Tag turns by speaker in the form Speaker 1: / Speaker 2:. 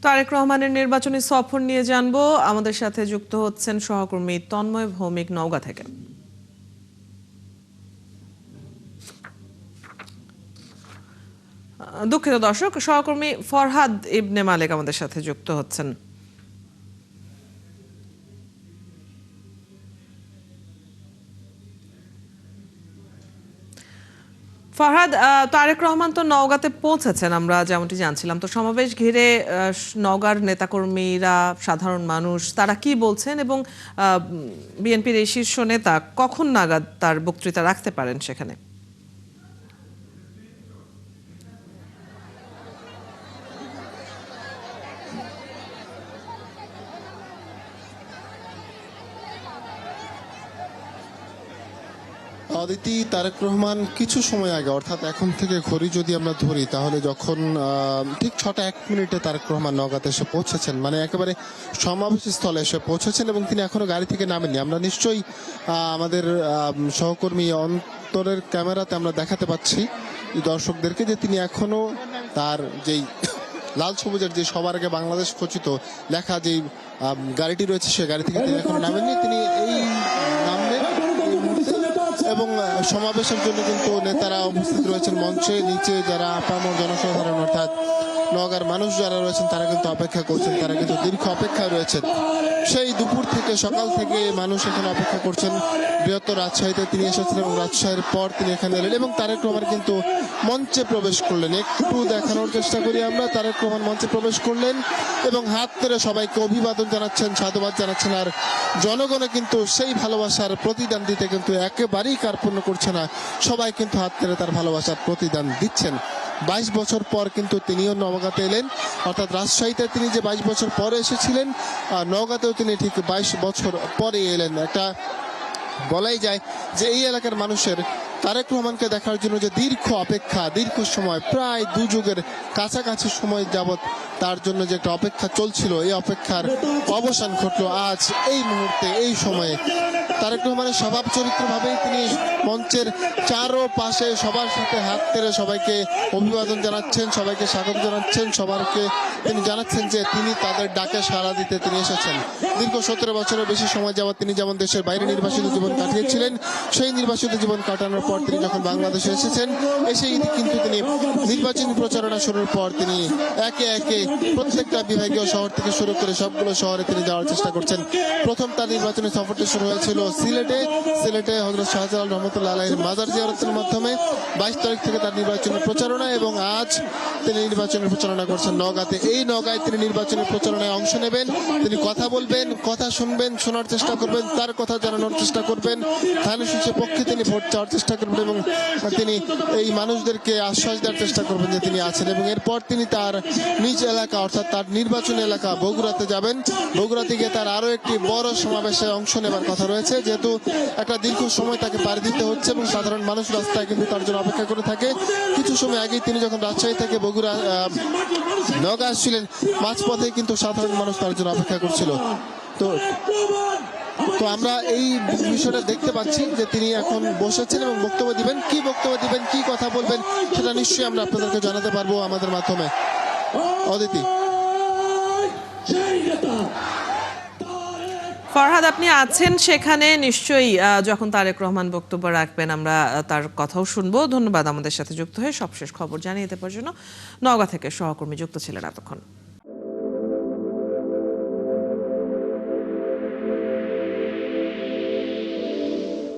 Speaker 1: তারেক রহমানের নির্বাচনী সফর নিয়ে জানবো। আমাদের সাথে যুক্ত হচ্ছেন সহকর্মী তন্ময় ভৌমিক নওগাঁ থেকে। দুঃখিত দর্শক, সহকর্মী ফরহাদ ইবনে মালিক আমাদের সাথে যুক্ত হচ্ছেন। ফরহাদ, তারেক রহমান তো নওগাঁতে পৌঁছেছেন, আমরা যেমনটি জানছিলাম। তো সমাবেশ ঘিরে নওগাঁর নেতাকর্মীরা, সাধারণ মানুষ তারা কি বলছেন এবং বিএনপির এই শীর্ষ নেতা কখন নাগাদ তার বক্তৃতা রাখতে পারেন সেখানে?
Speaker 2: অদিতি, তারেক রহমান কিছু সময় আগে, অর্থাৎ এখন থেকে ঘড়ি যদি আমরা ধরি, তাহলে যখন ঠিক 6টা 1 মিনিটে তারেক রহমান নওগাঁতে এসে পৌঁছেছেন, মানে একেবারে সমাবেশ স্থলে এসে পৌঁছেছেন এবং তিনি এখনো গাড়ি থেকে নামেননি। আমরা নিশ্চয়ই আমাদের সহকর্মী অন্তরের ক্যামেরাতে আমরা দেখাতে পাচ্ছি দর্শকদেরকে যে তিনি এখনো তার যেই লাল সবুজের যে সবার আগে বাংলাদেশ খচিত লেখা যেই গাড়িটি রয়েছে, সে গাড়ি থেকে তিনি এখন নামেননি। তিনি এই নামবেন এবং সমাবেশের জন্য কিন্তু নেতারা উপস্থিত রয়েছেন মঞ্চে। নিচে যারা আপামর জনসাধারণ অর্থাৎ নওগাঁর মানুষ যারা রয়েছেন তারা কিন্তু অপেক্ষা করছেন, তারা কিন্তু দীর্ঘ অপেক্ষায় রয়েছেন। সেই দুপুর থেকে, সকাল থেকে মানুষ এখানে অপেক্ষা করছেন। বৃহত্তর রাজশাহীতে তিনি এসেছেন এবং রাজশাহীর পর তিনি এখানে এলেন এবং তারেক রহমান কিন্তু মঞ্চে প্রবেশ করলেন। একটু দেখানোর চেষ্টা করি আমরা। তারেক রহমান মঞ্চে প্রবেশ করলেন এবং হাত ধরে সবাইকে অভিবাদন জানাচ্ছেন, সাধুবাদ জানাচ্ছেন। আর জনগণে কিন্তু সেই ভালোবাসার প্রতিদান দিতে কিন্তু একেবারেই কার্পণ্য করছে না। সবাই কিন্তু হাত ধরে তার ভালোবাসার প্রতিদান দিচ্ছেন। 22 বছর পর কিন্তু তিনিও নওগাঁতে এলেন, অর্থাৎ রাজশাহীতে তিনি যে 22 বছর পরে এসেছিলেন, নওগাঁতেও তিনি ঠিক 22 বছর পরে এলেন। একটা বলাই যায় যে এই এলাকার মানুষের তারেক রহমানকে দেখার জন্য যে দীর্ঘ অপেক্ষা, দীর্ঘ সময়, প্রায় 2 যুগের কাছাকাছি সময় যাবৎ তার জন্য যে একটা অপেক্ষা চলছিল, এই অপেক্ষার অবসান ঘটলো আজ এই মুহূর্তে, এই সময়ে। তারেক রহমানের স্বভাব চরিত্রভাবেই তিনি মঞ্চের চারপাশে সবার সাথে হাত ধরে সবাইকে অভিবাদন জানাচ্ছেন, সবাইকে স্বাগত জানাচ্ছেন, সবাইকে তিনি জানাচ্ছেন যে তিনি তাদের ডাকে সাড়া দিতে তিনি এসেছেন। দীর্ঘ 17 বছরের বেশি সময় যাবৎ তিনি যেমন দেশের বাইরে নির্বাসিত জীবন কাটিয়েছিলেন, সেই নির্বাসিত জীবন কাটানোর পর তিনি যখন বাংলাদেশে এসেছেন, এসেই কিন্তু তিনি নির্বাচনী প্রচারণা শুরুর পর তিনি একে একে প্রত্যেকটা বিভাগীয় শহর থেকে শুরু করে সবগুলো শহরে তিনি যাওয়ার চেষ্টা করছেন। প্রথম তার নির্বাচনী সফরটি শুরু হয়েছিল সিলেটে হযরত শাহজালাল রহমতুল্লাহ আলাইহির মাজার জিয়ারতের মাধ্যমে। 22 তারিখ থেকে তার নির্বাচনী প্রচারণা এবং আজ তিনি নির্বাচনী প্রচারণা করছেন নওগাঁতে। এই নওগাঁয় তিনি নির্বাচনী প্রচারণায় অংশ নেবেন, তিনি কথা বলবেন, কথা শুনবেন, শোনার চেষ্টা করবেন, তার কথা জানানোর চেষ্টা করবেন, ধানের শীষের পক্ষে তিনি ভোট চাওয়ার চেষ্টা করবেন এবং তিনি এই মানুষদেরকে আশ্বাস দেওয়ার চেষ্টা করবেন যে তিনি আছেন। এবং এরপর তিনি তার নিজ এলাকা অর্থাৎ তার নির্বাচনী এলাকা বগুড়াতে যাবেন। বগুড়াতে গিয়ে তার আরো একটি বড় সমাবেশে অংশ নেবার কথা রয়েছে, যেহেতু একটা দীর্ঘ সময় তাকে পাড়ি দিতে হচ্ছে এবং সাধারণ মানুষ রাস্তায় কিন্তু তার জন্য অপেক্ষা করে থাকে। কিছু সময় আগেই তিনি যখন রাজশাহী থেকে বগুড়া নওগাঁ আসছিলেন, মাঝপথে কিন্তু সাধারণ মানুষ তার জন্য অপেক্ষা করছিল। তো আমরা এই বিষয়টা দেখতে পাচ্ছি যে তিনি এখন বসেছেন এবং বক্তব্য দিবেন। কি বক্তব্য দিবেন, কি কথা বলবেন, সেটা নিশ্চয়ই আমরা আপনাদেরকে জানাতে পারবো আমাদের মাধ্যমে। অদিতি।
Speaker 1: ফরহাদ, আপনি আছেন সেখানে নিশ্চয়ই, যখন তারেক রহমান বক্তব্য রাখবেন আমরা তার কথাও শুনবো। ধন্যবাদ আমাদের সাথে যুক্ত হয়ে সবশেষ খবর জানিয়ে দেওয়ার জন্য। নওগাঁ থেকে সহকর্মী যুক্ত ছিলেন এতক্ষণ।